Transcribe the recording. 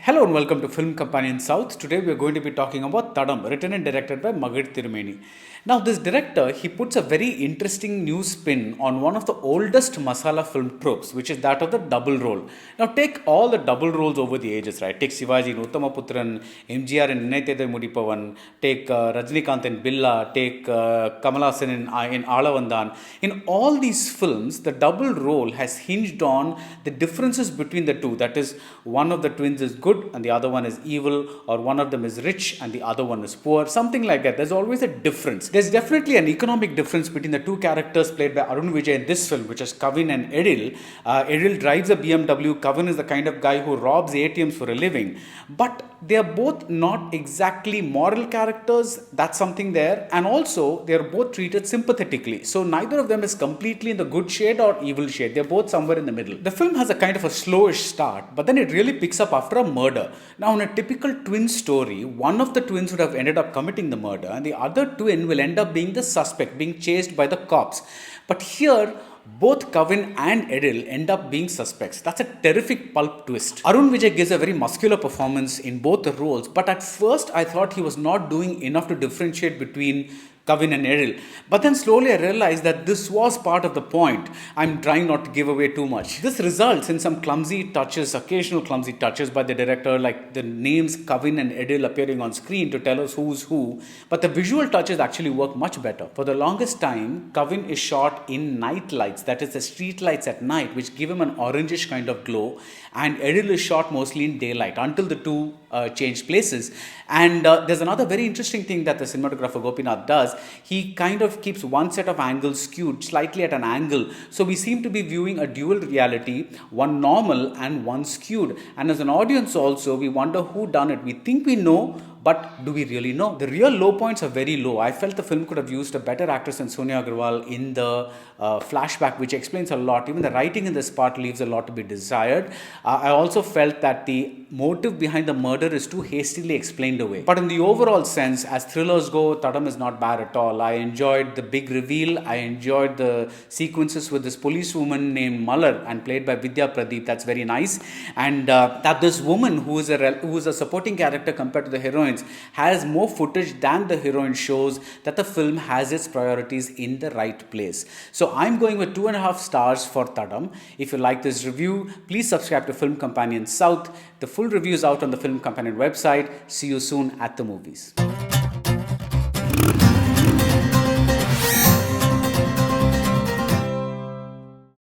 Hello and welcome to Film Companion South. Today we are going to be talking about Thadam, written and directed by Magizh Thirumeni. Now this director, he puts a very interesting new spin on one of the oldest masala film tropes, which is that of the double role. Now take all the double roles over the ages, right? Take Shivaji in Uttamaputran, MGR in Ninnaithai Mudipavan, take Rajinikanth in Billa, take Kamal Haasan in Alavandan. In all these films, the double role has hinged on the differences between the two. That is, one of the twins is good and the other one is evil, or one of them is rich and the other one is poor, something like that. There's always a difference. There's definitely an economic difference between the two characters played by Arun Vijay in this film, which is Kavin and Edil. Edil drives a BMW. Kavin is the kind of guy who robs ATMs for a living. But they are both not exactly moral characters. That's something there. And also, they are both treated sympathetically. So neither of them is completely in the good shade or evil shade. They're both somewhere in the middle. The film has a kind of a slowish start, but then it really picks up after a murder. Now, in a typical twin story, one of the twins would have ended up committing the murder, and the other twin will end up being the suspect, being chased by the cops. But here, both Kavin and Edil end up being suspects. That's a terrific pulp twist. Arun Vijay gives a very muscular performance in both the roles, but at first I thought he was not doing enough to differentiate between Kavin and Edil. But then slowly I realized that this was part of the point. I'm trying not to give away too much. This results in some clumsy touches, occasional clumsy touches by the director, like the names Kavin and Edil appearing on screen to tell us who's who. But the visual touches actually work much better. For the longest time, Kavin is shot in night lights, that is the street lights at night, which give him an orangish kind of glow. And Edil is shot mostly in daylight until the two change places. And there's another very interesting thing that the cinematographer Gopinath does. He kind of keeps one set of angles skewed slightly at an angle. So we seem to be viewing a dual reality, one normal and one skewed. And as an audience also, we wonder who done it. We think we know, but do we really know? The real low points are very low. I felt the film could have used a better actress than Sonia Agarwal in the flashback, which explains a lot. Even the writing in this part leaves a lot to be desired. I also felt that the motive behind the murder is too hastily explained away. But in the overall sense, as thrillers go, Thadam is not bad at all. I enjoyed the big reveal. I enjoyed the sequences with this policewoman named Mallar and played by Vidya Pradeep. That's very nice. And that this woman who is a supporting character compared to the heroines has more footage than the heroine shows that the film has its priorities in the right place. So I'm going with 2.5 stars for Thadam. If you like this review, please subscribe to Film Companion South. The full review is out on the Film Companion website. See you soon at the movies.